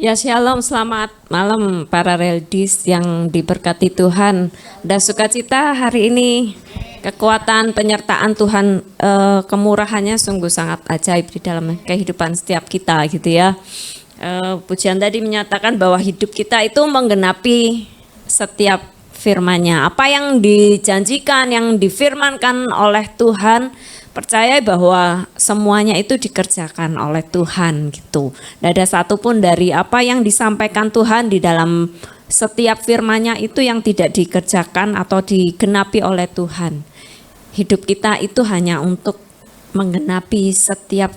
Ya shalom, selamat malam para reldis yang diberkati Tuhan. Dan sukacita hari ini, kekuatan penyertaan Tuhan, kemurahannya sungguh sangat ajaib di dalam kehidupan setiap kita gitu ya. Pujian tadi menyatakan bahwa hidup kita itu menggenapi setiap firman-Nya. Apa yang dijanjikan, yang difirmankan oleh Tuhan, percaya bahwa semuanya itu dikerjakan oleh Tuhan gitu. Tidak ada satupun dari apa yang disampaikan Tuhan di dalam setiap firman-Nya itu yang tidak dikerjakan atau digenapi oleh Tuhan. Hidup kita itu hanya untuk menggenapi setiap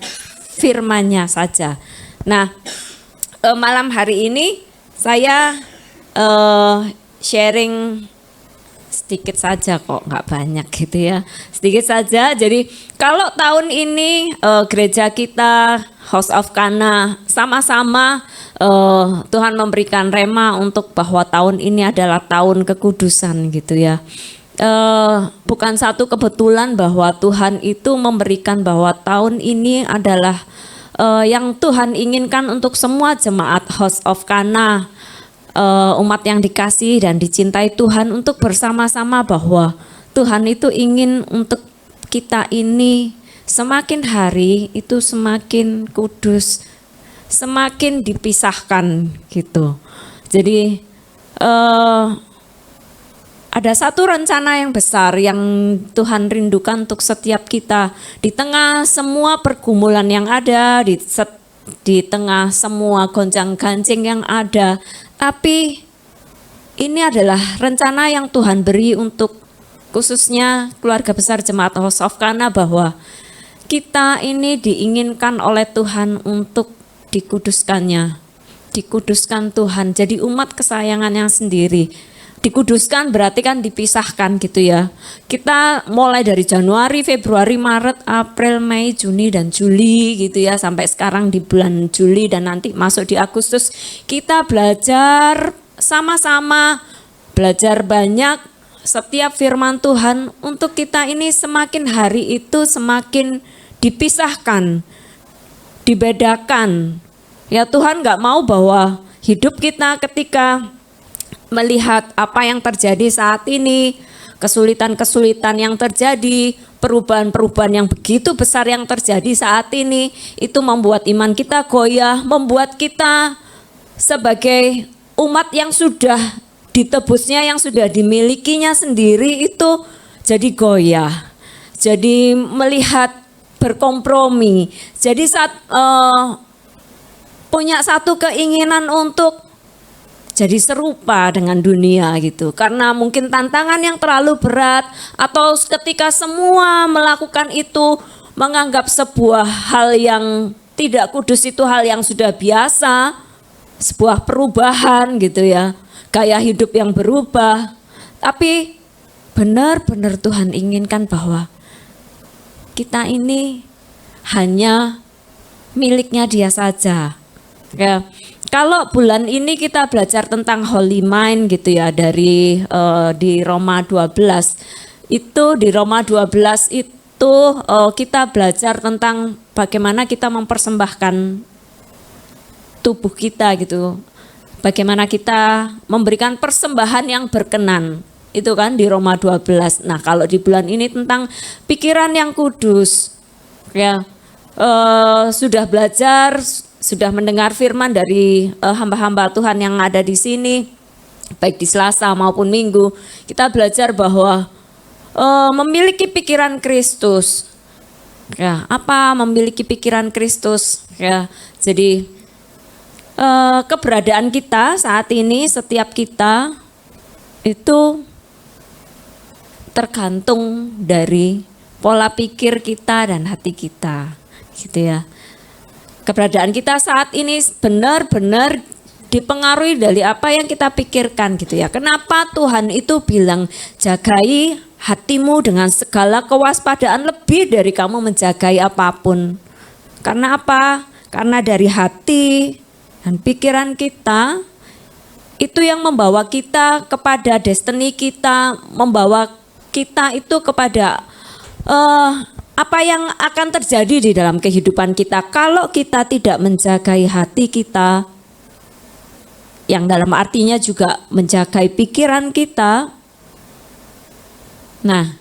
firman-Nya saja. Nah, malam hari ini saya sharing sedikit saja kok, nggak banyak gitu ya, sedikit saja. Jadi kalau tahun ini gereja kita House of Kana sama-sama Tuhan memberikan rema untuk bahwa tahun ini adalah tahun kekudusan gitu ya. Bukan satu kebetulan bahwa Tuhan itu memberikan bahwa tahun ini adalah yang Tuhan inginkan untuk semua jemaat House of Kana, umat yang dikasihi dan dicintai Tuhan, untuk bersama-sama bahwa Tuhan itu ingin untuk kita ini semakin hari itu semakin kudus, semakin dipisahkan gitu. Jadi ada satu rencana yang besar yang Tuhan rindukan untuk setiap kita di tengah semua pergumulan yang ada, di tengah semua gonjang-ganjing yang ada. Tapi ini adalah rencana yang Tuhan beri untuk khususnya keluarga besar Jemaat House of Kana, bahwa kita ini diinginkan oleh Tuhan untuk dikuduskannya. Dikuduskan Tuhan, jadi umat kesayangannya sendiri. Dikuduskan berarti kan dipisahkan gitu ya. Kita mulai dari Januari, Februari, Maret, April, Mei, Juni dan Juli gitu ya, sampai sekarang di bulan Juli dan nanti masuk di Agustus, kita belajar sama-sama, belajar banyak setiap firman Tuhan untuk kita ini semakin hari itu semakin dipisahkan, dibedakan. Ya Tuhan nggak mau bahwa hidup kita ketika melihat apa yang terjadi saat ini, kesulitan-kesulitan yang terjadi, perubahan-perubahan yang begitu besar yang terjadi saat ini, itu membuat iman kita goyah, membuat kita sebagai umat yang sudah ditebusnya, yang sudah dimilikinya sendiri itu jadi goyah, jadi melihat berkompromi, jadi saat punya satu keinginan untuk jadi serupa dengan dunia gitu, karena mungkin tantangan yang terlalu berat, atau ketika semua melakukan itu menganggap sebuah hal yang tidak kudus itu hal yang sudah biasa, sebuah perubahan gitu ya, gaya hidup yang berubah. Tapi benar-benar Tuhan inginkan bahwa kita ini hanya miliknya Dia saja ya. Kalau bulan ini kita belajar tentang Holy Mind gitu ya, dari di Roma 12. Itu di Roma 12 itu kita belajar tentang bagaimana kita mempersembahkan tubuh kita gitu. Bagaimana kita memberikan persembahan yang berkenan. Itu kan di Roma 12. Nah, kalau di bulan ini tentang pikiran yang kudus. Ya. Sudah belajar, sudah mendengar firman dari hamba-hamba Tuhan yang ada di sini, baik di Selasa maupun Minggu, kita belajar bahwa memiliki pikiran Kristus. Ya, apa memiliki pikiran Kristus? Ya, jadi keberadaan kita saat ini, setiap kita itu tergantung dari pola pikir kita dan hati kita. Gitu ya. Keberadaan kita saat ini benar-benar dipengaruhi dari apa yang kita pikirkan gitu ya. Kenapa Tuhan itu bilang jagai hatimu dengan segala kewaspadaan lebih dari kamu menjagai apapun. Karena apa? Karena dari hati dan pikiran kita itu yang membawa kita kepada destiny kita, membawa kita itu kepada apa yang akan terjadi di dalam kehidupan kita. Kalau kita tidak menjagai hati kita, yang dalam artinya juga menjaga pikiran kita. Nah,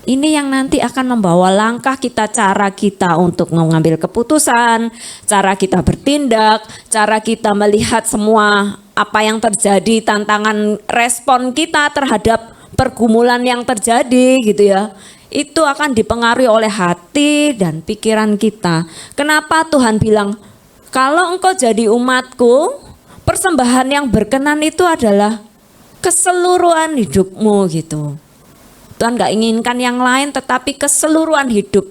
ini yang nanti akan membawa langkah kita, cara kita untuk mengambil keputusan, cara kita bertindak, cara kita melihat semua apa yang terjadi, tantangan respon kita terhadap pergumulan yang terjadi gitu ya. Itu akan dipengaruhi oleh hati dan pikiran kita. Kenapa Tuhan bilang, kalau engkau jadi umatku, persembahan yang berkenan itu adalah keseluruhan hidupmu gitu. Tuhan gak inginkan yang lain, tetapi keseluruhan hidup.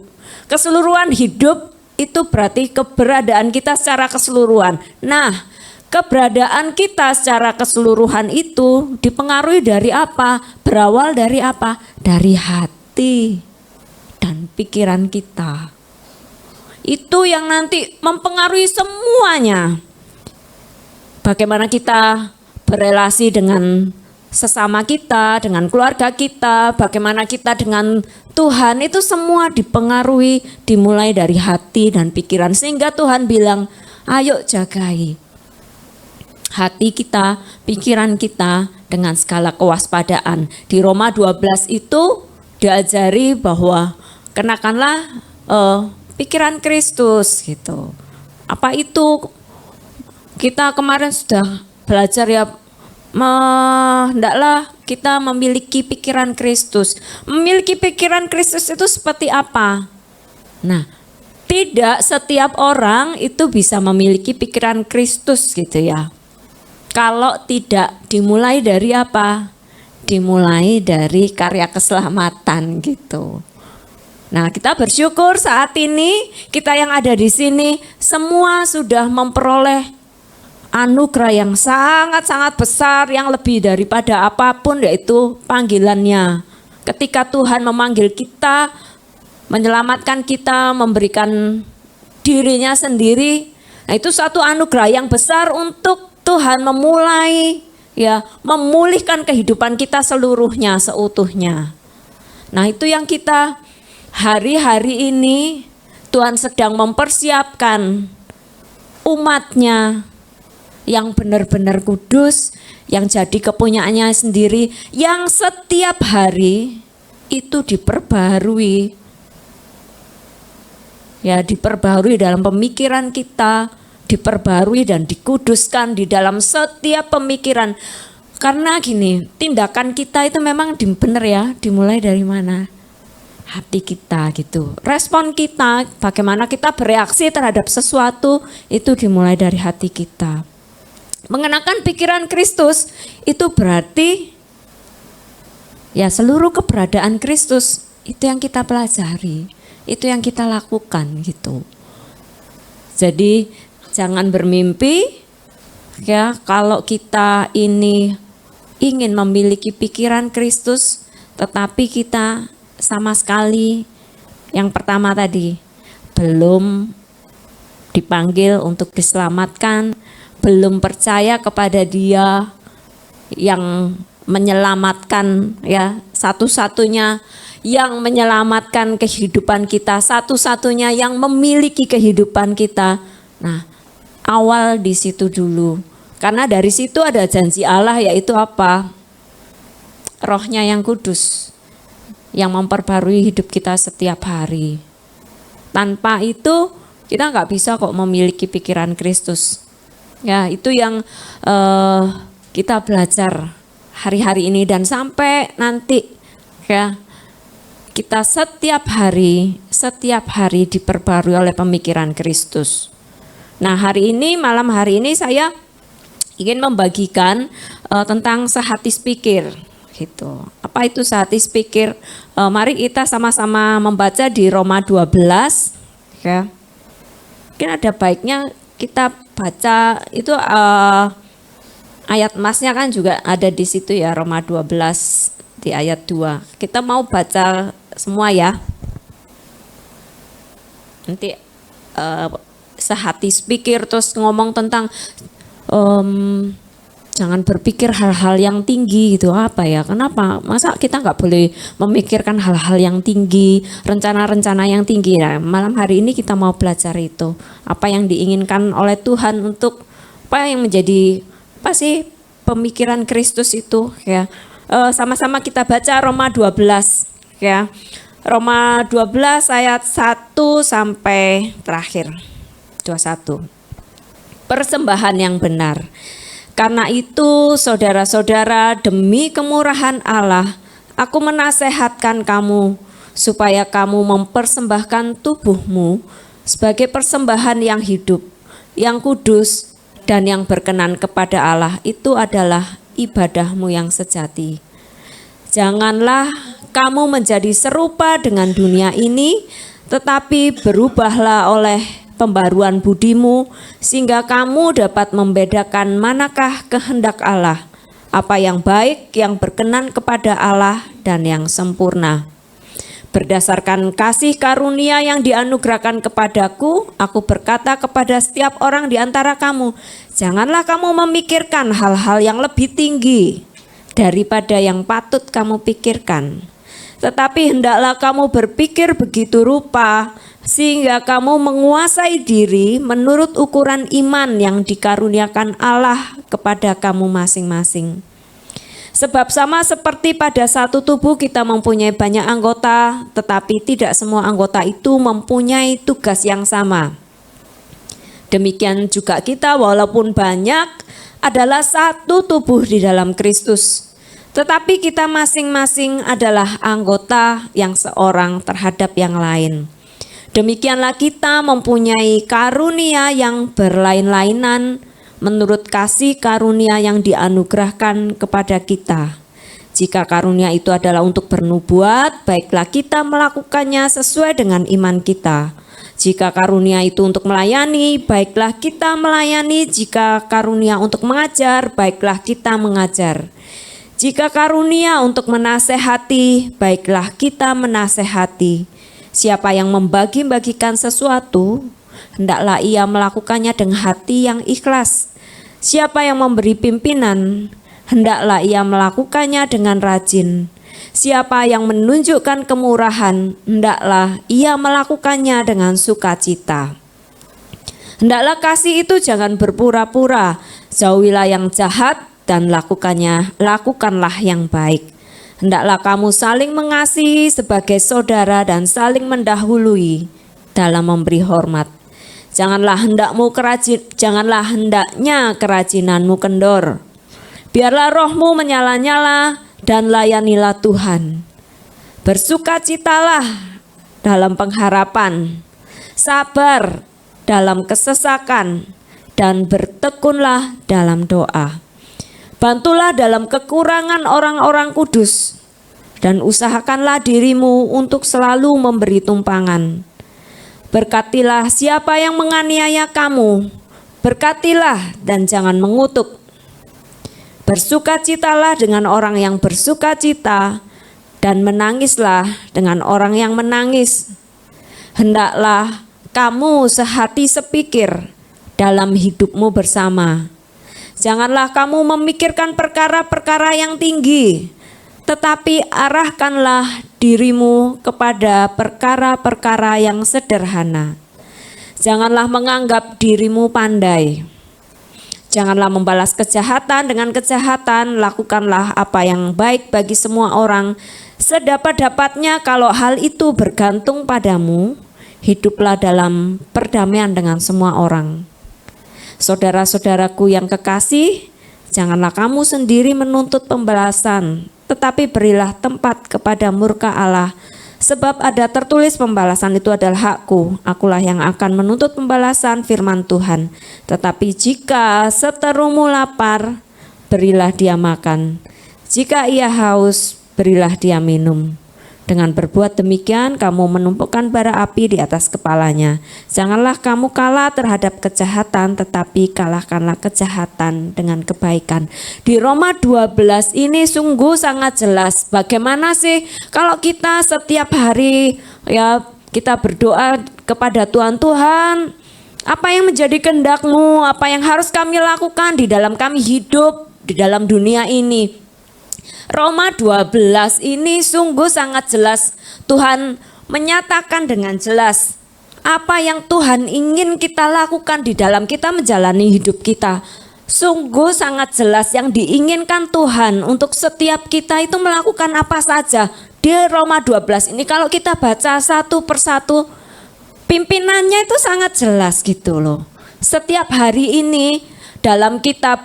Keseluruhan hidup itu berarti keberadaan kita secara keseluruhan. Nah, keberadaan kita secara keseluruhan itu dipengaruhi dari apa? Berawal dari apa? Dari hati dan pikiran kita. Itu yang nanti mempengaruhi semuanya. Bagaimana kita berelasi dengan sesama kita, dengan keluarga kita, bagaimana kita dengan Tuhan, itu semua dipengaruhi, dimulai dari hati dan pikiran. Sehingga Tuhan bilang, ayo jagai hati kita, pikiran kita dengan segala kewaspadaan. Di Roma 12 itu diajari bahwa kenakanlah pikiran Kristus gitu. Apa itu? Kita kemarin sudah belajar ya, hendaklah kita memiliki pikiran Kristus. Memiliki pikiran Kristus itu seperti apa? Nah, tidak setiap orang itu bisa memiliki pikiran Kristus gitu ya. Kalau tidak dimulai dari apa? Dimulai dari karya keselamatan gitu. Nah, kita bersyukur saat ini kita yang ada di sini semua sudah memperoleh anugerah yang sangat-sangat besar, yang lebih daripada apapun, yaitu panggilannya. Ketika Tuhan memanggil kita, menyelamatkan kita, memberikan dirinya sendiri, nah itu satu anugerah yang besar untuk Tuhan memulai ya, memulihkan kehidupan kita seluruhnya, seutuhnya. Nah, itu yang kita hari-hari ini Tuhan sedang mempersiapkan umatnya yang benar-benar kudus, yang jadi kepunyaannya sendiri, yang setiap hari itu diperbarui. Ya, diperbarui dalam pemikiran kita, diperbarui dan dikuduskan di dalam setiap pemikiran. Karena gini, tindakan kita itu memang benar ya, dimulai dari mana? Hati kita gitu. Respon kita, bagaimana kita bereaksi terhadap sesuatu, itu dimulai dari hati kita. Mengenakan pikiran Kristus itu berarti ya seluruh keberadaan Kristus itu yang kita pelajari, itu yang kita lakukan gitu. Jadi jangan bermimpi ya kalau kita ini ingin memiliki pikiran Kristus tetapi kita sama sekali yang pertama tadi belum dipanggil untuk diselamatkan, belum percaya kepada Dia yang menyelamatkan ya, satu-satunya yang menyelamatkan kehidupan kita, satu-satunya yang memiliki kehidupan kita. Nah, awal di situ dulu. Karena dari situ ada janji Allah, yaitu apa? Rohnya yang kudus yang memperbarui hidup kita setiap hari. Tanpa itu kita nggak bisa kok memiliki pikiran Kristus. Ya, itu yang kita belajar hari-hari ini dan sampai nanti ya, kita setiap hari diperbarui oleh pemikiran Kristus. Nah, malam hari ini saya ingin membagikan tentang sehati sepikir gitu. Apa itu sehati sepikir? Mari kita sama-sama membaca di Roma 12 ya. Mungkin ada baiknya kita baca itu ayat emasnya kan juga ada di situ ya, Roma 12 di ayat 2. Kita mau baca semua ya. Nanti sehati sepikir terus ngomong tentang jangan berpikir hal-hal yang tinggi gitu. Apa ya? Kenapa? Masa kita nggak boleh memikirkan hal-hal yang tinggi, rencana-rencana yang tinggi? Nah, malam hari ini kita mau belajar itu. Apa yang diinginkan oleh Tuhan untuk apa apa sih pemikiran Kristus itu ya. Sama-sama kita baca Roma 12 ya. Roma 12 ayat 1 sampai terakhir 21. Persembahan yang benar. Karena itu saudara-saudara, demi kemurahan Allah, aku menasehatkan kamu supaya kamu mempersembahkan tubuhmu sebagai persembahan yang hidup, yang kudus, dan yang berkenan kepada Allah. Itu adalah ibadahmu yang sejati. Janganlah kamu menjadi serupa dengan dunia ini, tetapi berubahlah oleh pembaruan budimu, sehingga kamu dapat membedakan manakah kehendak Allah, apa yang baik, yang berkenan kepada Allah, dan yang sempurna. Berdasarkan kasih karunia yang dianugerahkan kepadaku, aku berkata kepada setiap orang di antara kamu, janganlah kamu memikirkan hal-hal yang lebih tinggi daripada yang patut kamu pikirkan. Tetapi hendaklah kamu berpikir begitu rupa, sehingga kamu menguasai diri menurut ukuran iman yang dikaruniakan Allah kepada kamu masing-masing. Sebab sama seperti pada satu tubuh kita mempunyai banyak anggota, tetapi tidak semua anggota itu mempunyai tugas yang sama. Demikian juga kita walaupun banyak adalah satu tubuh di dalam Kristus. Tetapi kita masing-masing adalah anggota yang seorang terhadap yang lain. Demikianlah kita mempunyai karunia yang berlain-lainan menurut kasih karunia yang dianugerahkan kepada kita. Jika karunia itu adalah untuk bernubuat, baiklah kita melakukannya sesuai dengan iman kita. Jika karunia itu untuk melayani, baiklah kita melayani. Jika karunia untuk mengajar, baiklah kita mengajar. Jika karunia untuk menasehati, baiklah kita menasehati. Siapa yang membagi-bagikan sesuatu, hendaklah ia melakukannya dengan hati yang ikhlas. Siapa yang memberi pimpinan, hendaklah ia melakukannya dengan rajin. Siapa yang menunjukkan kemurahan, hendaklah ia melakukannya dengan sukacita. Hendaklah kasih itu jangan berpura-pura, jauhilah yang jahat dan lakukanlah yang baik. Hendaklah kamu saling mengasihi sebagai saudara dan saling mendahului dalam memberi hormat. Janganlah hendaknya kerajinanmu kendor. Biarlah rohmu menyala-nyala dan layanilah Tuhan. Bersukacitalah dalam pengharapan, sabar dalam kesesakan, dan bertekunlah dalam doa. Bantulah dalam kekurangan orang-orang kudus, dan usahakanlah dirimu untuk selalu memberi tumpangan. Berkatilah siapa yang menganiaya kamu, berkatilah dan jangan mengutuk. Bersukacitalah dengan orang yang bersukacita, dan menangislah dengan orang yang menangis. Hendaklah kamu sehati sepikir dalam hidupmu bersama. Janganlah kamu memikirkan perkara-perkara yang tinggi, tetapi arahkanlah dirimu kepada perkara-perkara yang sederhana. Janganlah menganggap dirimu pandai. Janganlah membalas kejahatan dengan kejahatan, lakukanlah apa yang baik bagi semua orang. Sedapat-dapatnya kalau hal itu bergantung padamu, hiduplah dalam perdamaian dengan semua orang. Saudara-saudaraku yang kekasih, janganlah kamu sendiri menuntut pembalasan, tetapi berilah tempat kepada murka Allah. Sebab ada tertulis pembalasan itu adalah hakku, akulah yang akan menuntut pembalasan, firman Tuhan. Tetapi jika seterumu lapar, berilah dia makan. Jika ia haus, berilah dia minum. Dengan berbuat demikian, kamu menumpukan bara api di atas kepalanya. Janganlah kamu kalah terhadap kejahatan, tetapi kalahkanlah kejahatan dengan kebaikan. Di Roma 12 ini sungguh sangat jelas bagaimana sih kalau kita setiap hari ya kita berdoa kepada Tuhan, Tuhan, apa yang menjadi kehendak-Mu, apa yang harus kami lakukan di dalam kami hidup di dalam dunia ini. Roma 12 ini sungguh sangat jelas. Tuhan menyatakan dengan jelas apa yang Tuhan ingin kita lakukan di dalam kita menjalani hidup kita. Sungguh sangat jelas yang diinginkan Tuhan untuk setiap kita itu melakukan apa saja. Di Roma 12 ini kalau kita baca satu persatu, pimpinannya itu sangat jelas gitu loh. Setiap hari ini dalam kita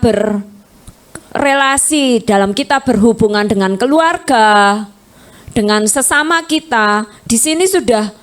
berrelasi, dalam kita berhubungan dengan keluarga, dengan sesama kita, di sini sudah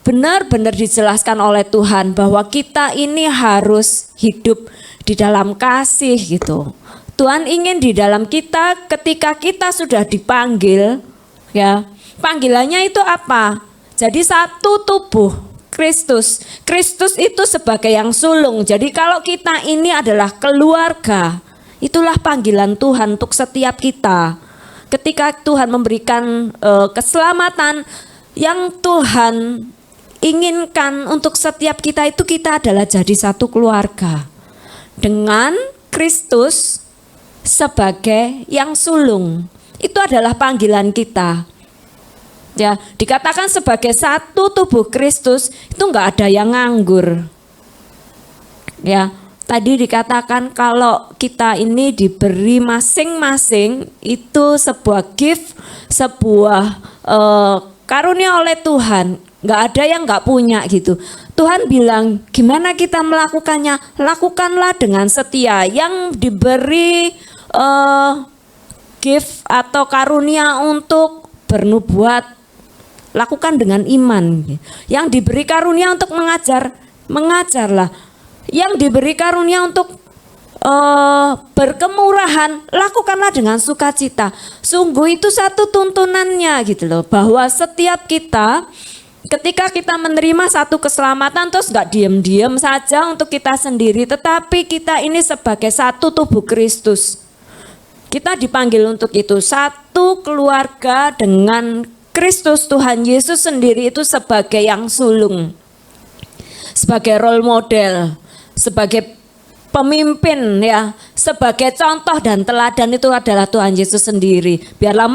benar-benar dijelaskan oleh Tuhan bahwa kita ini harus hidup di dalam kasih gitu. Tuhan ingin di dalam kita ketika kita sudah dipanggil, ya, panggilannya itu apa? Jadi satu tubuh Kristus. Kristus itu sebagai yang sulung. Jadi kalau kita ini adalah keluarga, itulah panggilan Tuhan untuk setiap kita. Ketika Tuhan memberikan keselamatan yang Tuhan inginkan untuk setiap kita, itu kita adalah jadi satu keluarga dengan Kristus sebagai yang sulung. Itu adalah panggilan kita. Ya, dikatakan sebagai satu tubuh Kristus, itu enggak ada yang nganggur. Ya, tadi dikatakan kalau kita ini diberi masing-masing itu sebuah gift, sebuah karunia oleh Tuhan. Enggak ada yang enggak punya gitu. Tuhan bilang, gimana kita melakukannya? Lakukanlah dengan setia. Yang diberi gift atau karunia untuk bernubuat, lakukan dengan iman. Yang diberi karunia untuk mengajarlah. Yang diberi karunia untuk berkemurahan, lakukanlah dengan sukacita. Sungguh itu satu tuntunannya gitu loh, bahwa setiap kita ketika kita menerima satu keselamatan terus nggak diam-diam saja untuk kita sendiri, tetapi kita ini sebagai satu tubuh Kristus. Kita dipanggil untuk itu, satu keluarga dengan Kristus Tuhan Yesus sendiri itu sebagai yang sulung, sebagai role model, sebagai pemimpin ya, sebagai contoh dan teladan itu adalah Tuhan Yesus sendiri. Biarlah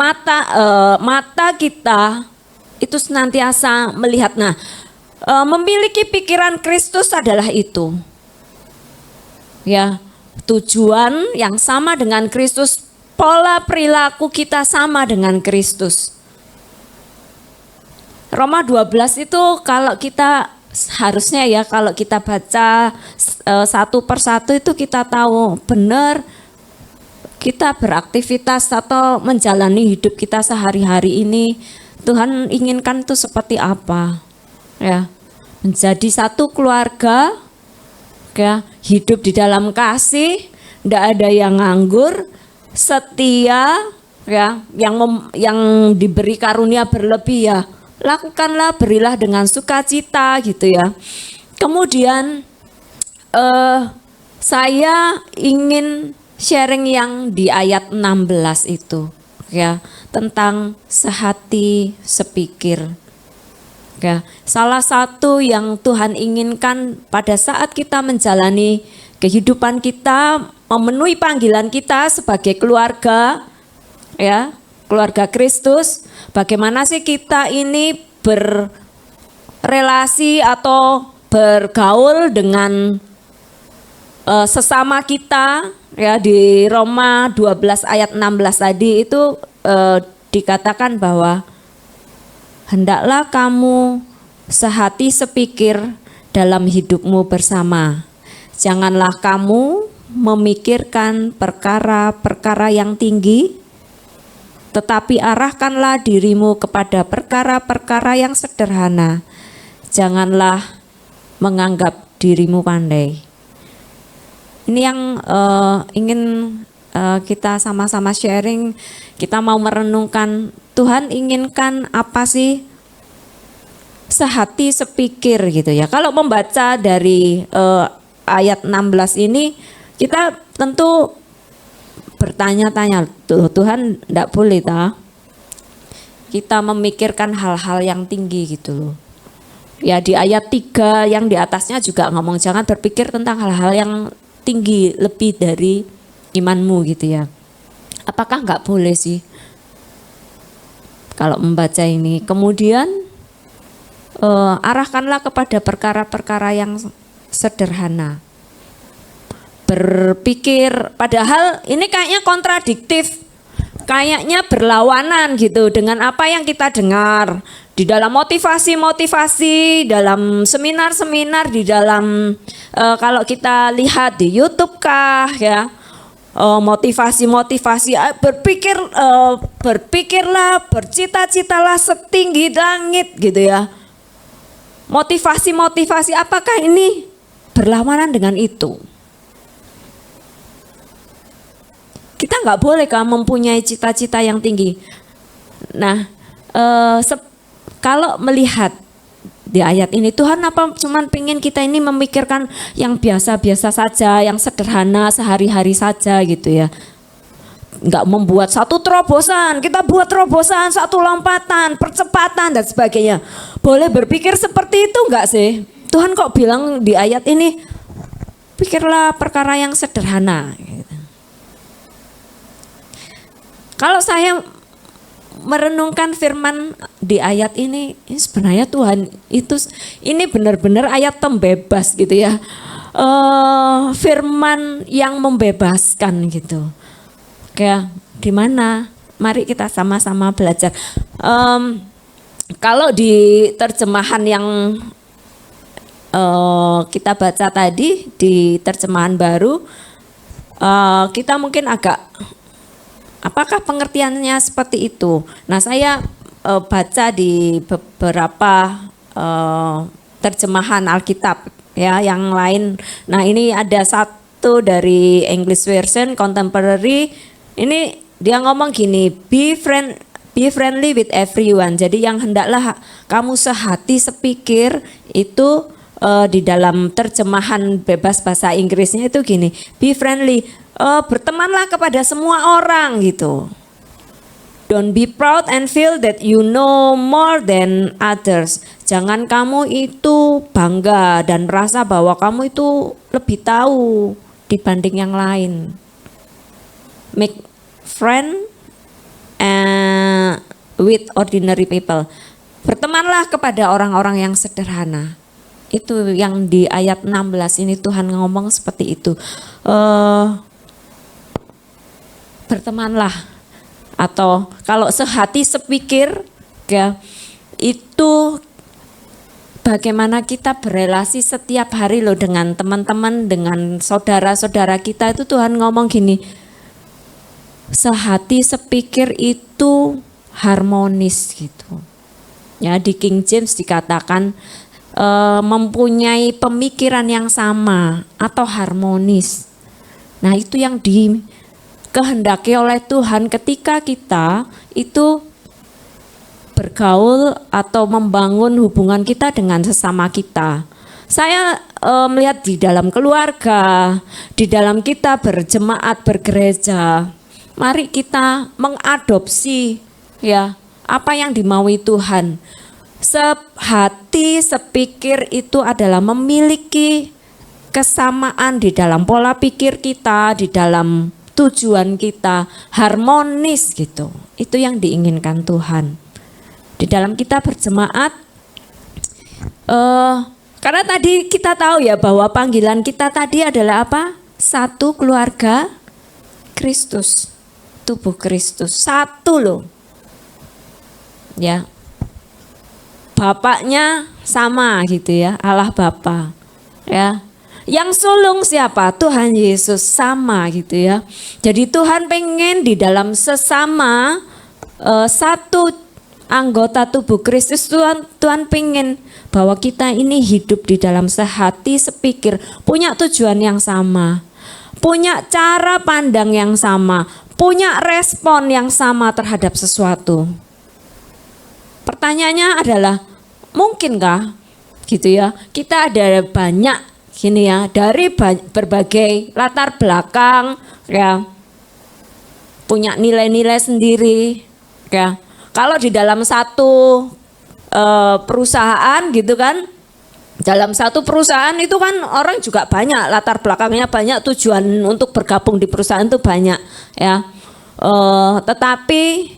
mata kita itu senantiasa melihat. Nah, memiliki pikiran Kristus adalah itu. Ya, tujuan yang sama dengan Kristus, pola perilaku kita sama dengan Kristus. Roma 12 itu kalau kita harusnya ya, kalau kita baca satu persatu itu kita tahu benar kita beraktivitas atau menjalani hidup kita sehari-hari ini Tuhan inginkan itu seperti apa ya, menjadi satu keluarga ya, hidup di dalam kasih, tidak ada yang nganggur, setia ya, yang diberi karunia berlebih ya, lakukanlah, berilah dengan sukacita gitu ya. Kemudian saya ingin sharing yang di ayat 16 itu ya, tentang sehati sepikir. Ya, salah satu yang Tuhan inginkan pada saat kita menjalani kehidupan kita, memenuhi panggilan kita sebagai keluarga ya, keluarga Kristus, bagaimana sih kita ini berrelasi atau bergaul dengan sesama kita ya. Di Roma 12 ayat 16 tadi itu dikatakan bahwa hendaklah kamu sehati sepikir dalam hidupmu bersama. Janganlah kamu memikirkan perkara-perkara yang tinggi, tetapi arahkanlah dirimu kepada perkara-perkara yang sederhana. Janganlah menganggap dirimu pandai. Ini yang ingin kita sama-sama sharing. Kita mau merenungkan, Tuhan inginkan apa sih? Sehati sepikir gitu ya. Kalau membaca dari ayat 16 ini, kita tentu bertanya-tanya, Tuhan enggak boleh kita memikirkan hal-hal yang tinggi gitu loh. Ya, di ayat 3 yang di atasnya juga ngomong jangan berpikir tentang hal-hal yang tinggi lebih dari imanmu gitu ya. Apakah enggak boleh sih kalau membaca ini? Kemudian arahkanlah kepada perkara-perkara yang sederhana. berpikir, padahal ini kayaknya kontradiktif, kayaknya berlawanan gitu dengan apa yang kita dengar di dalam motivasi-motivasi, dalam seminar-seminar, di dalam kalau kita lihat di YouTube kah ya, motivasi-motivasi, berpikirlah, bercita-citalah setinggi langit gitu ya. Motivasi-motivasi, apakah ini berlawanan dengan itu? Kita nggak boleh kan mempunyai cita-cita yang tinggi. Nah, kalau melihat di ayat ini, Tuhan apa cuman pengen kita ini memikirkan yang biasa-biasa saja, yang sederhana sehari-hari saja gitu ya. Nggak membuat satu terobosan, kita buat terobosan, satu lompatan, percepatan dan sebagainya. Boleh berpikir seperti itu nggak sih? Tuhan kok bilang di ayat ini, pikirlah perkara yang sederhana. Kalau saya merenungkan firman di ayat ini sebenarnya Tuhan itu ini benar-benar ayat pembebas gitu ya, firman yang membebaskan gitu. Kayak di mana? Mari kita sama-sama belajar. Kalau di terjemahan yang kita baca tadi di terjemahan baru, kita mungkin agak, apakah pengertiannya seperti itu? Nah, saya baca di beberapa terjemahan Alkitab ya yang lain. Nah, ini ada satu dari English Version Contemporary. Ini dia ngomong gini, be friendly with everyone. Jadi yang hendaklah kamu sehati sepikir itu di dalam terjemahan bebas bahasa Inggrisnya itu gini, be friendly. Bertemanlah kepada semua orang gitu. Don't be proud and feel that you know more than others. Jangan kamu itu bangga dan merasa bahwa kamu itu lebih tahu dibanding yang lain. Make friend with ordinary people. Bertemanlah kepada orang-orang yang sederhana. Itu yang di ayat 16 ini Tuhan ngomong seperti itu. Bertemanlah, atau kalau sehati sepikir ya, itu bagaimana kita berelasi setiap hari loh dengan teman-teman, dengan saudara-saudara kita. Itu Tuhan ngomong gini, sehati sepikir itu harmonis gitu ya. Di King James dikatakan mempunyai pemikiran yang sama atau harmonis. Nah, itu yang dikehendaki oleh Tuhan ketika kita itu bergaul atau membangun hubungan kita dengan sesama kita. Saya melihat di dalam keluarga, di dalam kita berjemaat, bergereja, mari kita mengadopsi ya apa yang dimaui Tuhan. Sehati sepikir itu adalah memiliki kesamaan di dalam pola pikir kita, di dalam tujuan kita, harmonis gitu. Itu yang diinginkan Tuhan. Di dalam kita berjemaat, karena tadi kita tahu ya bahwa panggilan kita tadi adalah apa? Satu keluarga Kristus, tubuh Kristus, satu loh. Ya, Bapaknya sama gitu ya, Allah Bapa ya. Yang sulung siapa? Tuhan Yesus, sama gitu ya. Jadi Tuhan pengen di dalam sesama satu anggota tubuh Kristus, Tuhan pengen bahwa kita ini hidup di dalam sehati sepikir, punya tujuan yang sama, punya cara pandang yang sama, punya respon yang sama terhadap sesuatu. Pertanyaannya adalah, mungkinkah gitu ya, kita ada banyak gini ya, dari berbagai latar belakang ya, punya nilai-nilai sendiri ya. Kalau di dalam satu perusahaan gitu kan, dalam satu perusahaan itu kan orang juga banyak latar belakangnya, banyak tujuan untuk bergabung di perusahaan itu banyak ya. Tetapi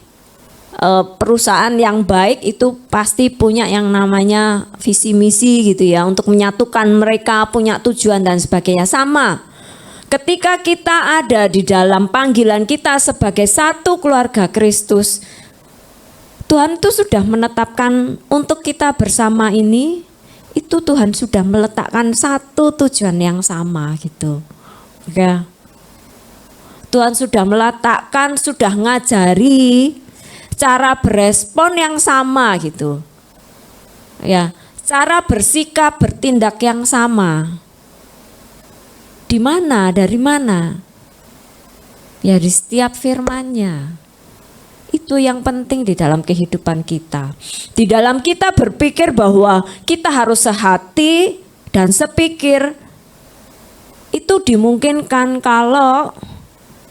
perusahaan yang baik itu pasti punya yang namanya visi misi gitu ya, untuk menyatukan mereka, punya tujuan dan sebagainya. Sama Ketika kita ada di dalam panggilan kita sebagai satu keluarga Kristus, Tuhan itu sudah menetapkan untuk kita bersama ini, itu Tuhan sudah meletakkan satu tujuan yang sama gitu. Ya. Tuhan sudah meletakkan, sudah ngajari cara berespon yang sama gitu. Ya, cara bersikap, bertindak yang sama. Di mana? Dari mana? Ya di setiap firman-Nya. Itu yang penting di dalam kehidupan kita. Di dalam kita berpikir bahwa kita harus sehati dan sepikir, itu dimungkinkan kalau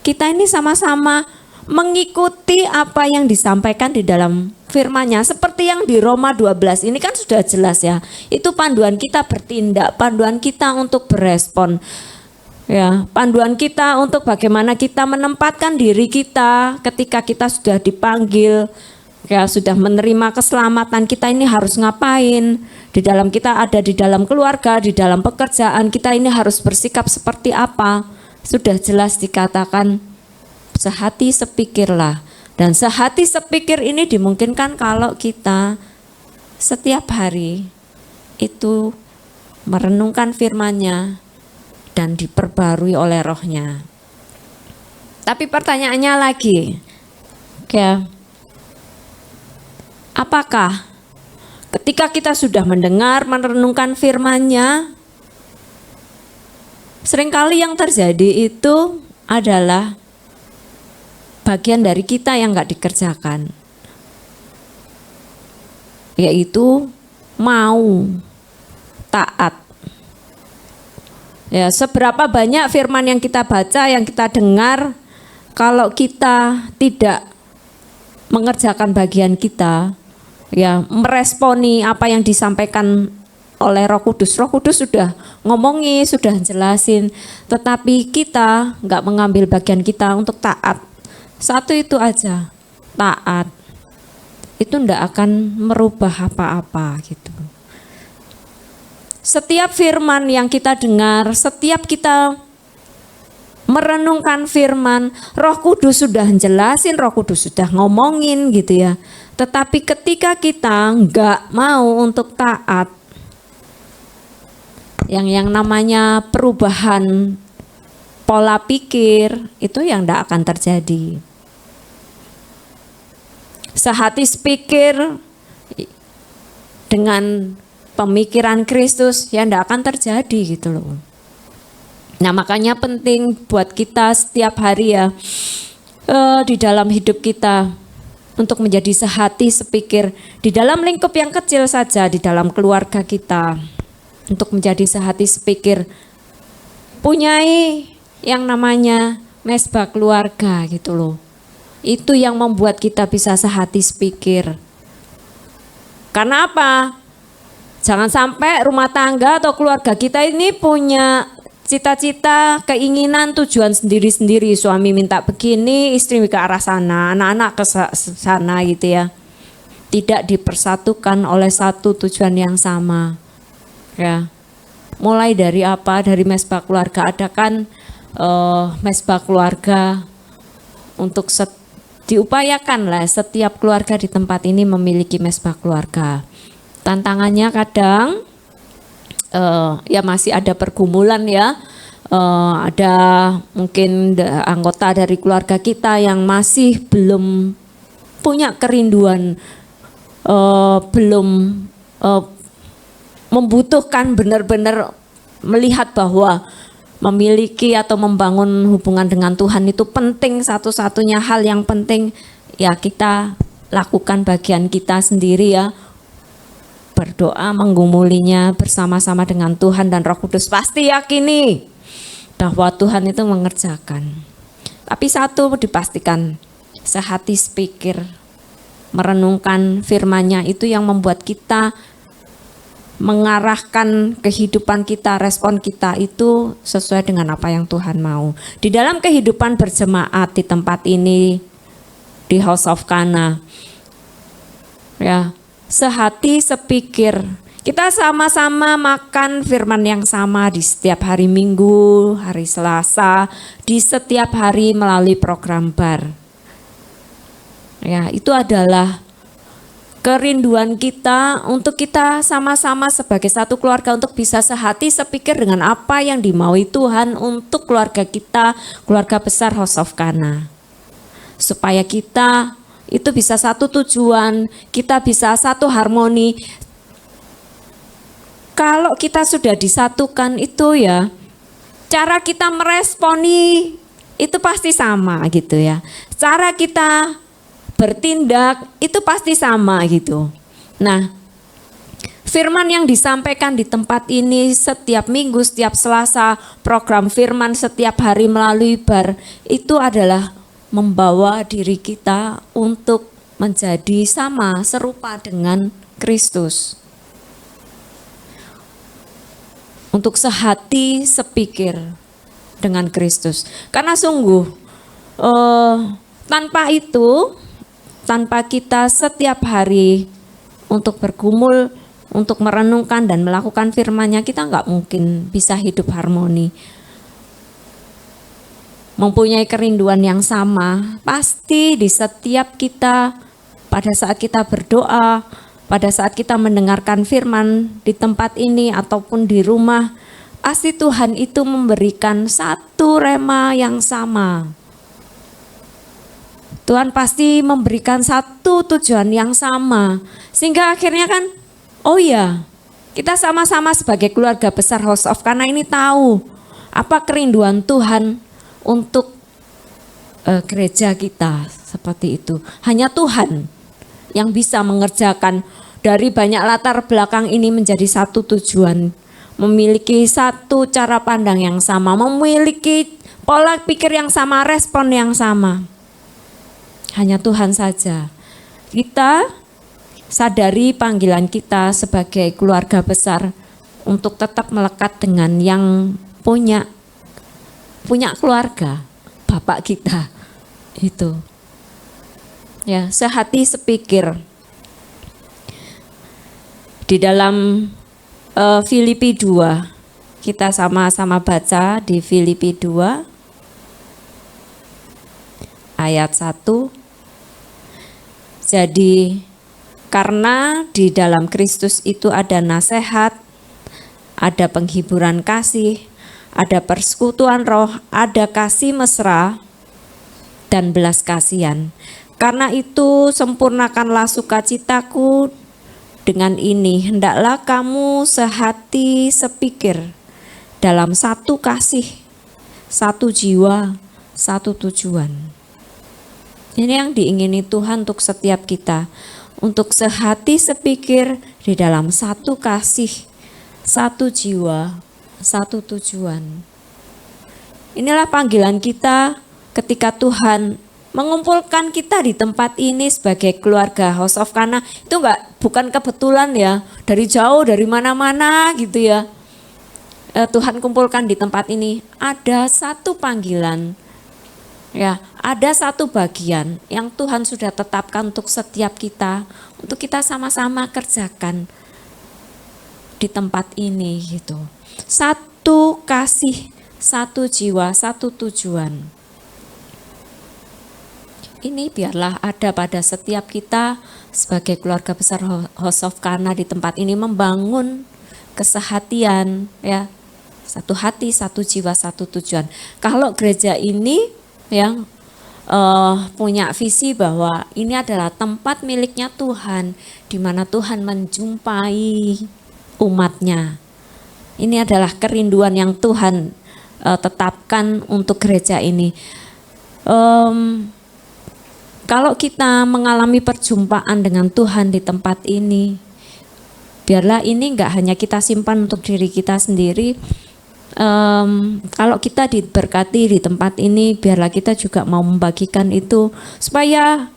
kita ini sama-sama mengikuti apa yang disampaikan di dalam firman-Nya. Seperti yang di Roma 12 ini kan sudah jelas ya. Itu panduan kita bertindak, panduan kita untuk berespon. Ya, panduan kita untuk bagaimana kita menempatkan diri kita ketika kita sudah dipanggil, ya sudah menerima keselamatan, kita ini harus ngapain? Di dalam kita ada di dalam keluarga, di dalam pekerjaan, kita ini harus bersikap seperti apa? Sudah jelas dikatakan sehati sepikirlah. Dan sehati sepikir ini dimungkinkan kalau kita setiap hari itu merenungkan firman-Nya dan diperbarui oleh Roh-Nya. Tapi pertanyaannya lagi, ya, apakah ketika kita sudah mendengar, merenungkan firman-Nya, seringkali yang terjadi itu adalah bagian dari kita yang nggak dikerjakan, yaitu mau taat. Ya, seberapa banyak firman yang kita baca, yang kita dengar, kalau kita tidak mengerjakan bagian kita, ya meresponi apa yang disampaikan oleh Roh Kudus. Roh Kudus sudah ngomongin, sudah jelasin, tetapi kita nggak mengambil bagian kita untuk taat. Satu itu aja, taat. Itu nggak akan merubah apa-apa gitu. Setiap firman yang kita dengar, setiap kita merenungkan firman, Roh Kudus sudah jelasin, Roh Kudus sudah ngomongin gitu ya. Tetapi ketika kita nggak mau untuk taat, yang namanya perubahan pola pikir, itu yang nggak akan terjadi. Sehati sepikir dengan pemikiran Kristus yang tidak akan terjadi gitu loh. Nah makanya penting buat kita setiap hari ya di dalam hidup kita untuk menjadi sehati sepikir di dalam lingkup yang kecil saja, di dalam keluarga kita, untuk menjadi sehati sepikir, punyai yang namanya mesbah keluarga gitu loh. Itu yang membuat kita bisa sehati sepikir. Karena apa? Jangan sampai rumah tangga atau keluarga kita ini punya cita-cita, keinginan, tujuan sendiri-sendiri. Suami minta begini, istri ke arah sana, anak-anak ke sana gitu ya. Tidak dipersatukan oleh satu tujuan yang sama. Ya. Mulai dari apa? Dari mesbah keluarga. Ada kan mesbah keluarga untuk diupayakan lah setiap keluarga di tempat ini memiliki mesbah keluarga. Tantangannya kadang ya masih ada pergumulan ya, ada mungkin anggota dari keluarga kita yang masih belum punya kerinduan, belum membutuhkan benar-benar melihat bahwa memiliki atau membangun hubungan dengan Tuhan itu penting, satu-satunya hal yang penting ya kita lakukan bagian kita sendiri ya. Berdoa menggumulinya bersama-sama dengan Tuhan dan Roh Kudus, pasti yakini bahwa Tuhan itu mengerjakan. Tapi satu dipastikan, sehati sepikir, merenungkan firman-Nya itu yang membuat kita mengarahkan kehidupan kita, respon kita itu sesuai dengan apa yang Tuhan mau. Di dalam kehidupan berjemaat di tempat ini, di House of Kana, ya, sehati sepikir Kita sama-sama makan firman yang sama di setiap hari Minggu, hari Selasa, di setiap hari melalui program BAR. Ya, itu adalah kerinduan kita untuk kita sama-sama sebagai satu keluarga untuk bisa sehati sepikir dengan apa yang dimaui Tuhan untuk keluarga kita, keluarga besar House of Kana. Supaya kita itu bisa satu tujuan, kita bisa satu harmoni. Kalau kita sudah disatukan itu ya, cara kita meresponi itu pasti sama gitu ya. Cara kita bertindak itu pasti sama gitu. Nah, firman yang disampaikan di tempat ini setiap minggu, setiap Selasa, program firman setiap hari melalui BAR, itu adalah membawa diri kita untuk menjadi sama, serupa dengan Kristus. Untuk sehati, sepikir dengan Kristus. Karena sungguh tanpa kita setiap hari untuk bergumul, untuk merenungkan dan melakukan firman-Nya, kita nggak mungkin bisa hidup harmoni. Mempunyai kerinduan yang sama, pasti di setiap kita, pada saat kita berdoa, pada saat kita mendengarkan firman di tempat ini ataupun di rumah, pasti Tuhan itu memberikan satu rema yang sama. Tuhan pasti memberikan satu tujuan yang sama. Sehingga akhirnya kan, oh ya, kita sama-sama sebagai keluarga besar House of Kana ini tahu apa kerinduan Tuhan untuk gereja kita, seperti itu. Hanya Tuhan yang bisa mengerjakan dari banyak latar belakang ini menjadi satu tujuan, memiliki satu cara pandang yang sama, memiliki pola pikir yang sama, respon yang sama. Hanya Tuhan saja. Kita sadari panggilan kita sebagai keluarga besar untuk tetap melekat dengan yang punya keluarga, Bapak kita itu. Ya, sehati sepikir. Di dalam Filipi 2, kita sama-sama baca di Filipi 2 ayat 1. Jadi karena di dalam Kristus itu ada nasihat, ada penghiburan kasih, ada persekutuan roh, ada kasih mesra dan belas kasihan. Karena itu sempurnakanlah sukacitaku. Dengan ini hendaklah kamu sehati sepikir dalam satu kasih, satu jiwa, satu tujuan. Ini yang diingini Tuhan untuk setiap kita, untuk sehati sepikir di dalam satu kasih, satu jiwa, satu tujuan. Inilah panggilan kita ketika Tuhan mengumpulkan kita di tempat ini sebagai keluarga House of Kana. Itu bukan kebetulan ya, dari jauh, dari mana-mana gitu ya. Tuhan kumpulkan di tempat ini. Ada satu panggilan, ya, ada satu bagian yang Tuhan sudah tetapkan untuk setiap kita, untuk kita sama-sama kerjakan di tempat ini gitu. Satu kasih, satu jiwa, satu tujuan. Ini biarlah ada pada setiap kita sebagai keluarga besar House of Kana di tempat ini, membangun kesehatian, ya, satu hati, satu jiwa, satu tujuan. Kalau gereja ini yang punya visi bahwa ini adalah tempat miliknya Tuhan, di mana Tuhan menjumpai umatnya. Ini adalah kerinduan yang Tuhan tetapkan untuk gereja ini. Kalau kita mengalami perjumpaan dengan Tuhan di tempat ini, biarlah ini enggak hanya kita simpan untuk diri kita sendiri. Kalau kita diberkati di tempat ini, biarlah kita juga mau membagikan itu supaya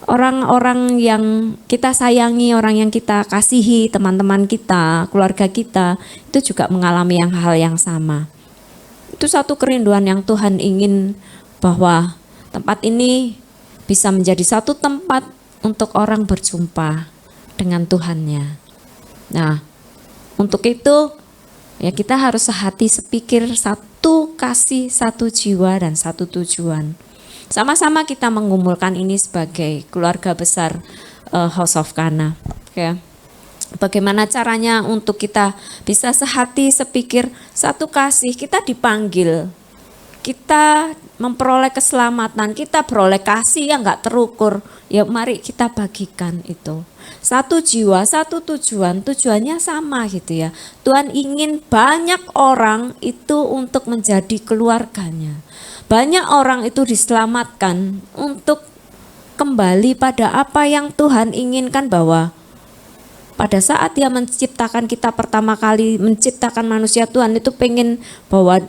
orang-orang yang kita sayangi, orang yang kita kasihi, teman-teman kita, keluarga kita, itu juga mengalami hal yang sama. Itu satu kerinduan yang Tuhan ingin, bahwa tempat ini bisa menjadi satu tempat untuk orang berjumpa dengan Tuhannya. Nah, Untuk itu ya kita harus sehati sepikir, satu kasih, satu jiwa, dan satu tujuan. Sama-sama kita mengumpulkan ini sebagai keluarga besar House of Kana. Ya. Bagaimana caranya untuk kita bisa sehati sepikir, satu kasih? Kita dipanggil, kita memperoleh keselamatan, kita beroleh kasih yang gak terukur. Ya mari kita bagikan itu. Satu jiwa, satu tujuan, tujuannya sama gitu ya. Tuhan ingin banyak orang itu untuk menjadi keluarganya. Banyak orang itu diselamatkan untuk kembali pada apa yang Tuhan inginkan, bahwa pada saat Dia menciptakan kita pertama kali, menciptakan manusia, Tuhan itu pengen bahwa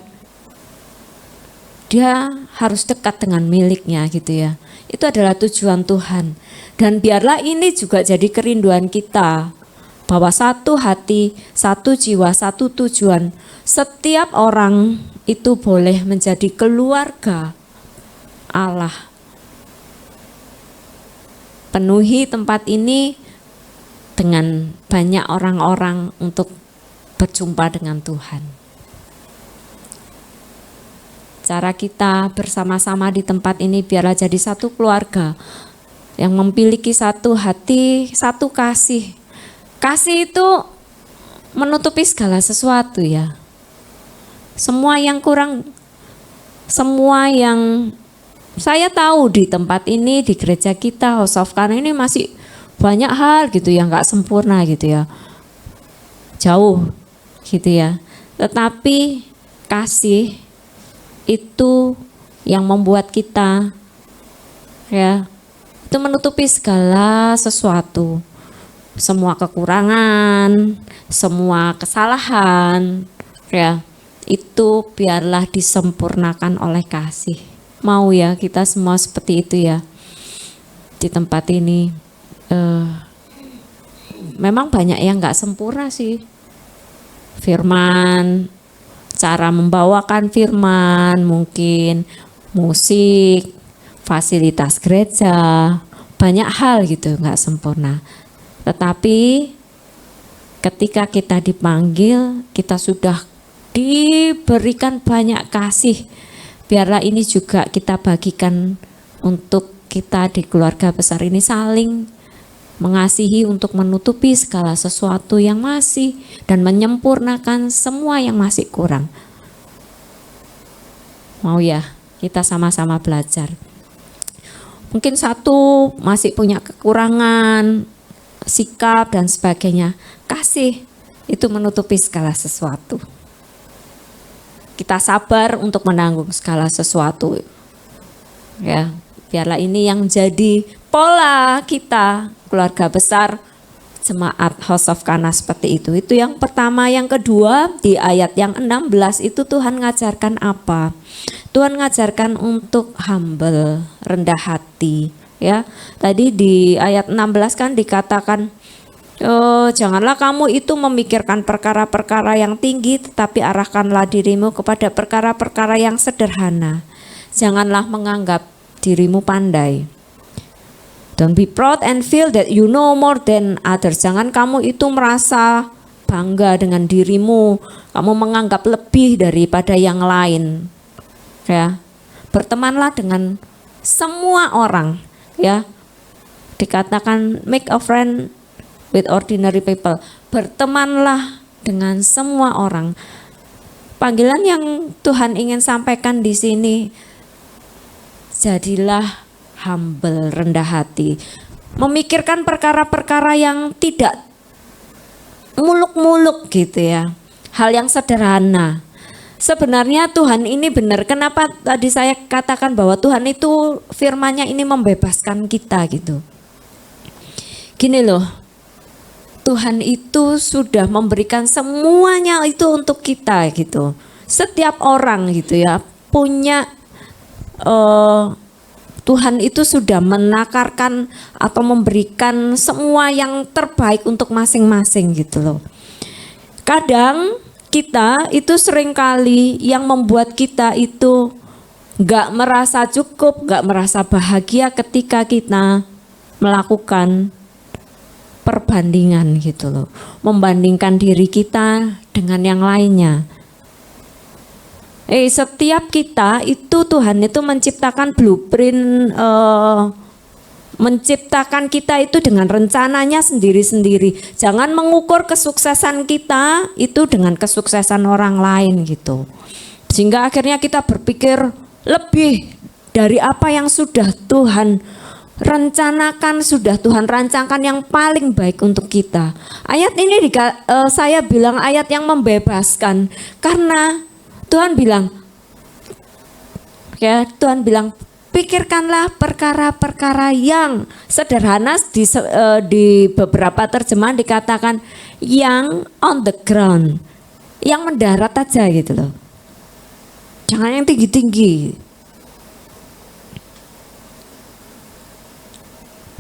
dia harus dekat dengan miliknya gitu ya. Itu adalah tujuan Tuhan. Dan biarlah ini juga jadi kerinduan kita, bahwa satu hati, satu jiwa, satu tujuan. Setiap orang itu boleh menjadi keluarga Allah. Penuhi tempat ini dengan banyak orang-orang untuk berjumpa dengan Tuhan. Cara kita bersama-sama di tempat ini biarlah jadi satu keluarga yang memiliki satu hati, satu kasih. Kasih itu menutupi segala sesuatu ya. Semua yang kurang, semua yang saya tahu di tempat ini, di gereja kita, House of Kana ini masih banyak hal gitu yang gak sempurna gitu ya. Jauh gitu ya. Tetapi kasih itu yang membuat kita ya itu menutupi segala sesuatu, semua kekurangan, semua kesalahan ya, itu biarlah disempurnakan oleh kasih. Mau ya kita semua seperti itu ya di tempat ini. Memang banyak yang gak sempurna sih, firman, cara membawakan firman, mungkin musik, fasilitas gereja, banyak hal gitu nggak sempurna. Tetapi ketika kita dipanggil, kita sudah diberikan banyak kasih. Biarlah ini juga kita bagikan untuk kita di keluarga besar ini saling mengasihi untuk menutupi segala sesuatu yang masih dan menyempurnakan semua yang masih kurang. Mau ya kita sama-sama belajar. Mungkin satu masih punya kekurangan, sikap dan sebagainya. Kasih itu menutupi segala sesuatu. Kita sabar untuk menanggung segala sesuatu. Ya, biarlah ini yang jadi pola kita keluarga besar jemaat House of Kana seperti itu. Itu yang pertama. Yang kedua, di ayat yang 16 itu Tuhan ngajarkan apa? Tuhan ngajarkan untuk humble, rendah hati ya. Tadi di ayat 16 kan dikatakan janganlah kamu itu memikirkan perkara-perkara yang tinggi, tetapi arahkanlah dirimu kepada perkara-perkara yang sederhana. Janganlah menganggap dirimu pandai. Don't be proud and feel that you know more than others. Jangan kamu itu merasa bangga dengan dirimu, kamu menganggap lebih daripada yang lain. Ya, bertemanlah dengan semua orang. Ya, dikatakan make a friend with ordinary people. Bertemanlah dengan semua orang. Panggilan yang Tuhan ingin sampaikan di sini, jadilah humble, rendah hati, memikirkan perkara-perkara yang tidak muluk-muluk gitu ya, hal yang sederhana. Sebenarnya Tuhan ini benar. Kenapa tadi saya katakan bahwa Tuhan itu firman-Nya ini membebaskan kita gitu. Gini loh, Tuhan itu sudah memberikan semuanya itu untuk kita gitu. Setiap orang gitu ya punya Tuhan itu sudah menakarkan atau memberikan semua yang terbaik untuk masing-masing gitu loh. Kadang kita itu seringkali yang membuat kita itu gak merasa cukup, gak merasa bahagia ketika kita melakukan perbandingan gitu loh, membandingkan diri kita dengan yang lainnya. Setiap kita itu Tuhan itu menciptakan blueprint, menciptakan kita itu dengan rencananya sendiri-sendiri. Jangan mengukur kesuksesan kita itu dengan kesuksesan orang lain gitu. Sehingga akhirnya kita berpikir lebih dari apa yang sudah Tuhan rencanakan, sudah Tuhan rancangkan yang paling baik untuk kita. Ayat ini saya bilang ayat yang membebaskan, karena Tuhan bilang, ya Tuhan bilang, pikirkanlah perkara-perkara yang sederhana. Di beberapa terjemahan dikatakan yang on the ground, yang mendarat aja gitu loh. Jangan yang tinggi-tinggi.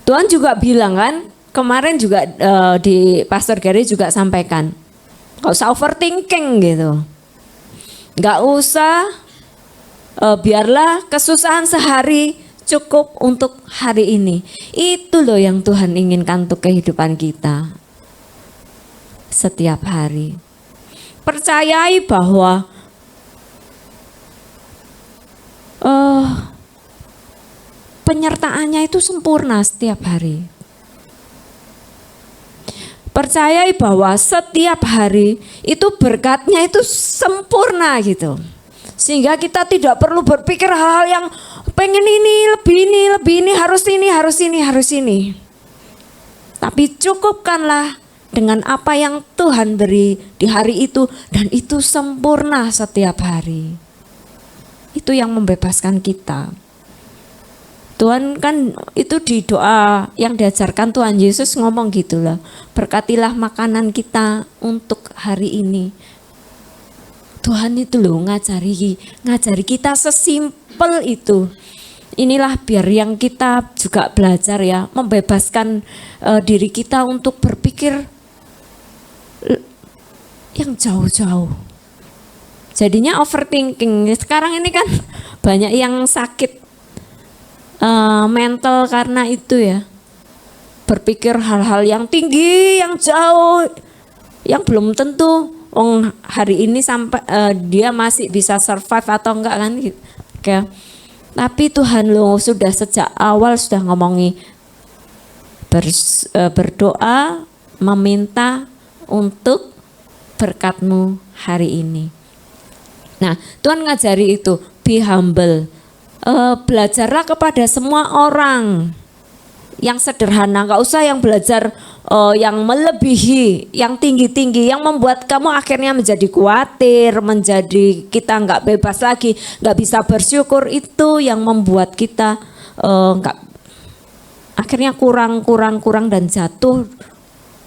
Tuhan juga bilang kan, kemarin juga di Pastor Gary juga sampaikan, gak usah overthinking gitu. Gak usah, biarlah kesusahan sehari cukup untuk hari ini. Itu loh yang Tuhan inginkan untuk kehidupan kita setiap hari. Percayai bahwa penyertaannya itu sempurna setiap hari. Percayai bahwa setiap hari itu berkatnya itu sempurna gitu. Sehingga kita tidak perlu berpikir hal-hal yang pengen lebih ini, harus ini. Tapi cukupkanlah dengan apa yang Tuhan beri di hari itu, dan itu sempurna setiap hari. Itu yang membebaskan kita. Tuhan kan itu di doa yang diajarkan Tuhan Yesus ngomong gitulah, berkatilah makanan kita untuk hari ini. Tuhan itu loh ngajari kita sesimpel itu. Inilah biar yang kita juga belajar ya, membebaskan diri kita untuk berpikir yang jauh-jauh. Jadinya overthinking. Sekarang ini kan banyak yang sakit mental karena itu ya, berpikir hal-hal yang tinggi, yang jauh, yang belum tentu hari ini sampai dia masih bisa survive atau enggak kan gitu. Okay. Tapi Tuhan lo sudah sejak awal sudah ngomongi berdoa, meminta untuk berkat-Mu hari ini. Nah, Tuhan ngajari itu, be humble. Belajarlah kepada semua orang yang sederhana, nggak usah yang belajar yang melebihi, yang tinggi-tinggi, yang membuat kamu akhirnya menjadi khawatir, menjadi kita nggak bebas lagi, nggak bisa bersyukur. Itu yang membuat kita akhirnya kurang dan jatuh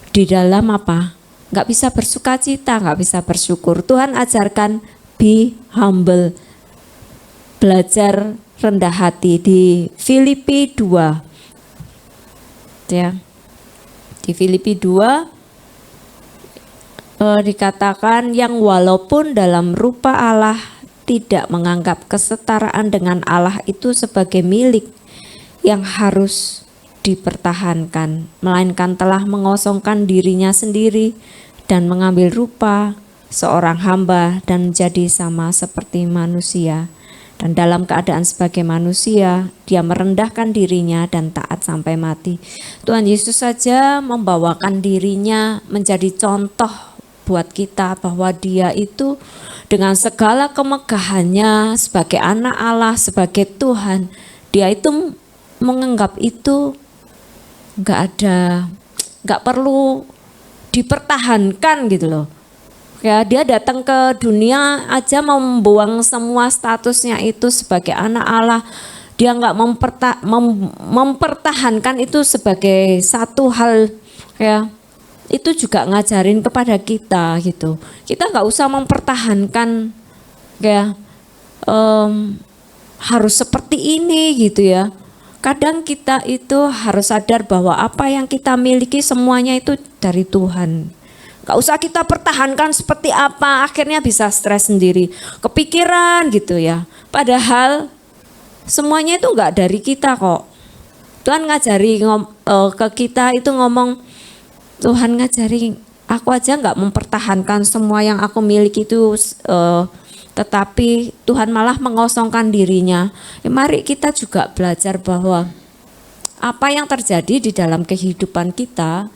di dalam apa? Nggak bisa bersukacita, nggak bisa bersyukur. Tuhan ajarkan be humble, belajar rendah hati di Filipi 2. Ya. Di Filipi 2 dikatakan yang walaupun dalam rupa Allah tidak menganggap kesetaraan dengan Allah itu sebagai milik yang harus dipertahankan, melainkan telah mengosongkan dirinya sendiri dan mengambil rupa seorang hamba dan menjadi sama seperti manusia. Dan dalam keadaan sebagai manusia, dia merendahkan dirinya dan taat sampai mati. Tuhan Yesus saja membawakan dirinya menjadi contoh buat kita bahwa dia itu dengan segala kemegahannya sebagai anak Allah, sebagai Tuhan, dia itu menganggap itu nggak perlu dipertahankan gitu loh. Ya, dia datang ke dunia aja membuang semua statusnya itu sebagai anak Allah. Dia nggak mempertahankan itu sebagai satu hal ya. Itu juga ngajarin kepada kita gitu. Kita nggak usah mempertahankan ya harus seperti ini gitu ya. Kadang kita itu harus sadar bahwa apa yang kita miliki semuanya itu dari Tuhan. Gak usah kita pertahankan seperti apa, akhirnya bisa stres sendiri, kepikiran gitu ya. Padahal semuanya itu gak dari kita kok. Tuhan ngajari ke kita itu ngomong, Tuhan ngajari aku aja nggak mempertahankan semua yang aku miliki itu, tetapi Tuhan malah mengosongkan dirinya. Mari kita juga belajar bahwa apa yang terjadi di dalam kehidupan kita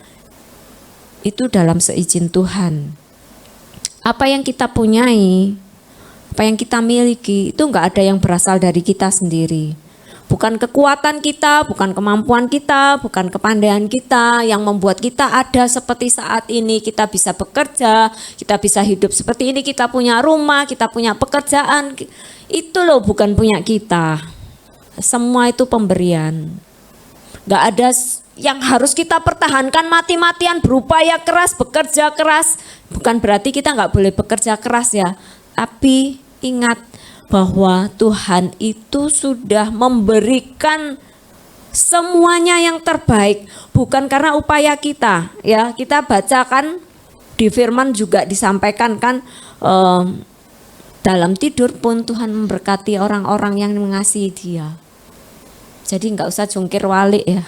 itu dalam seizin Tuhan. Apa yang kita punyai, apa yang kita miliki itu nggak ada yang berasal dari kita sendiri. Bukan kekuatan kita, bukan kemampuan kita, bukan kepandaian kita yang membuat kita ada seperti saat ini. Kita bisa bekerja, kita bisa hidup seperti ini, kita punya rumah, kita punya pekerjaan. Itu loh bukan punya kita. Semua itu pemberian. Gak ada yang harus kita pertahankan mati-matian, berupaya keras, bekerja keras. Bukan berarti kita gak boleh bekerja keras ya. Tapi ingat bahwa Tuhan itu sudah memberikan semuanya yang terbaik, bukan karena upaya kita. Ya, kita bacakan di firman juga disampaikan kan, dalam tidur pun Tuhan memberkati orang-orang yang mengasihi Dia. Jadi nggak usah jungkir balik ya,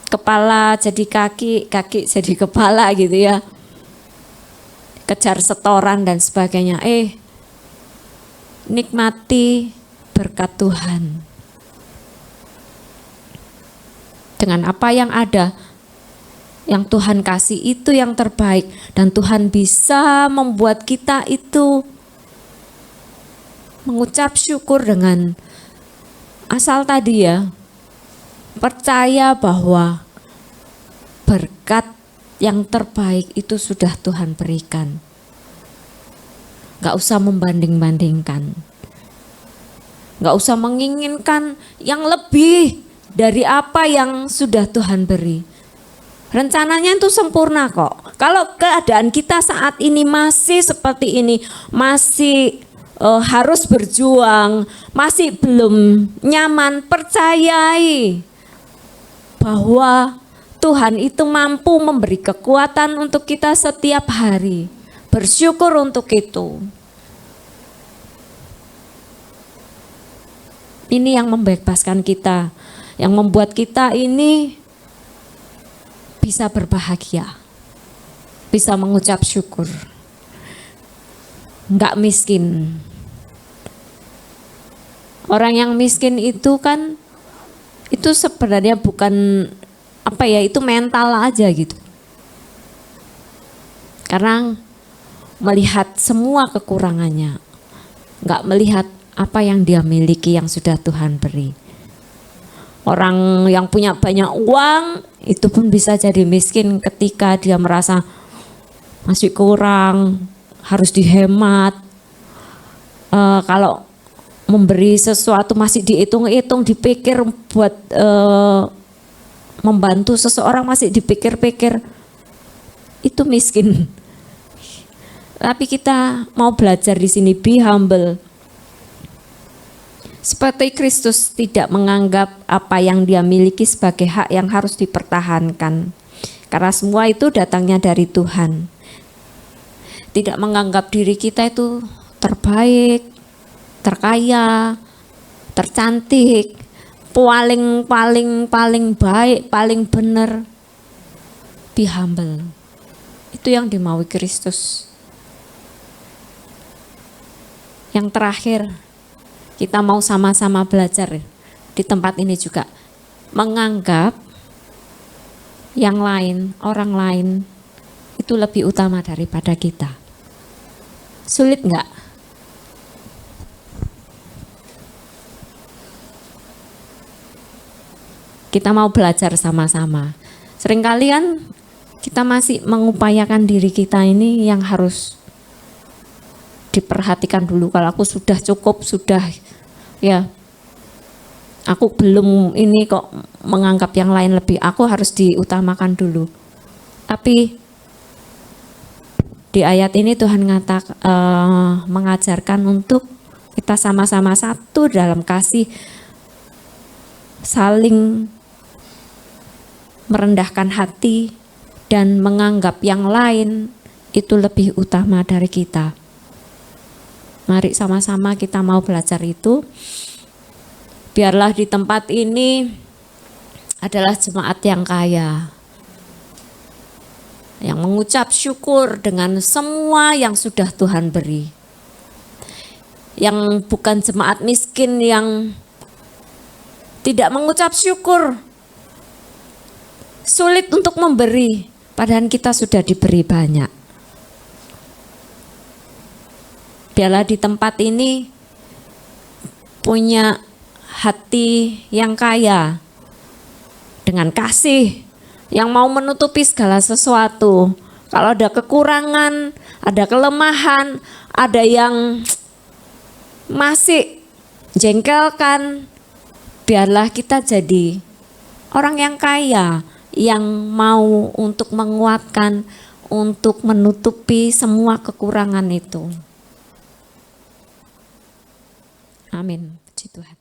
kepala jadi kaki, kaki jadi kepala gitu ya, kejar setoran dan sebagainya. Nikmati berkat Tuhan dengan apa yang ada, yang Tuhan kasih itu yang terbaik, dan Tuhan bisa membuat kita itu mengucap syukur dengan asal tadi ya, percaya bahwa berkat yang terbaik itu sudah Tuhan berikan. Gak usah membanding-bandingkan, gak usah menginginkan yang lebih dari apa yang sudah Tuhan beri. Rencananya itu sempurna kok. Kalau keadaan kita saat ini masih seperti ini, masih harus berjuang, masih belum nyaman, percayai bahwa Tuhan itu mampu memberi kekuatan untuk kita setiap hari. Bersyukur untuk itu. Ini yang membebaskan kita, yang membuat kita ini bisa berbahagia, bisa mengucap syukur, enggak miskin. Orang yang miskin itu kan, itu sebenarnya bukan apa ya, itu mental aja gitu. Karena melihat semua kekurangannya, enggak melihat apa yang dia miliki yang sudah Tuhan beri. Orang yang punya banyak uang itu pun bisa jadi miskin ketika dia merasa masih kurang, harus dihemat. Kalau memberi sesuatu masih dihitung-hitung, dipikir buat membantu seseorang masih dipikir-pikir, itu miskin. Tapi kita mau belajar di sini, be humble. Seperti Kristus tidak menganggap apa yang dia miliki sebagai hak yang harus dipertahankan. Karena semua itu datangnya dari Tuhan. Tidak menganggap diri kita itu terbaik, terkaya, tercantik, paling baik, paling benar. Be humble. Itu yang dimaui Kristus. Yang terakhir, kita mau sama-sama belajar di tempat ini juga, menganggap yang lain, orang lain itu lebih utama daripada kita. Sulit enggak? Kita mau belajar sama-sama. Seringkali kan kita masih mengupayakan diri kita ini yang harus diperhatikan dulu. Kalau aku sudah cukup, sudah ya, aku belum ini kok menganggap yang lain lebih, aku harus diutamakan dulu. Tapi di ayat ini Tuhan mengajarkan untuk kita sama-sama satu dalam kasih, saling merendahkan hati dan menganggap yang lain itu lebih utama dari kita. Mari sama-sama kita mau belajar itu. Biarlah di tempat ini adalah jemaat yang kaya. yang mengucap syukur dengan semua yang sudah Tuhan beri. Yang bukan jemaat miskin yang tidak mengucap syukur, sulit untuk memberi, padahal kita sudah diberi banyak. Biarlah di tempat ini punya hati yang kaya dengan kasih, yang mau menutupi segala sesuatu. Kalau ada kekurangan, ada kelemahan, ada yang masih jengkelkan, biarlah kita jadi orang yang kaya, yang mau untuk menguatkan, untuk menutupi semua kekurangan itu. Amin. Puji Tuhan.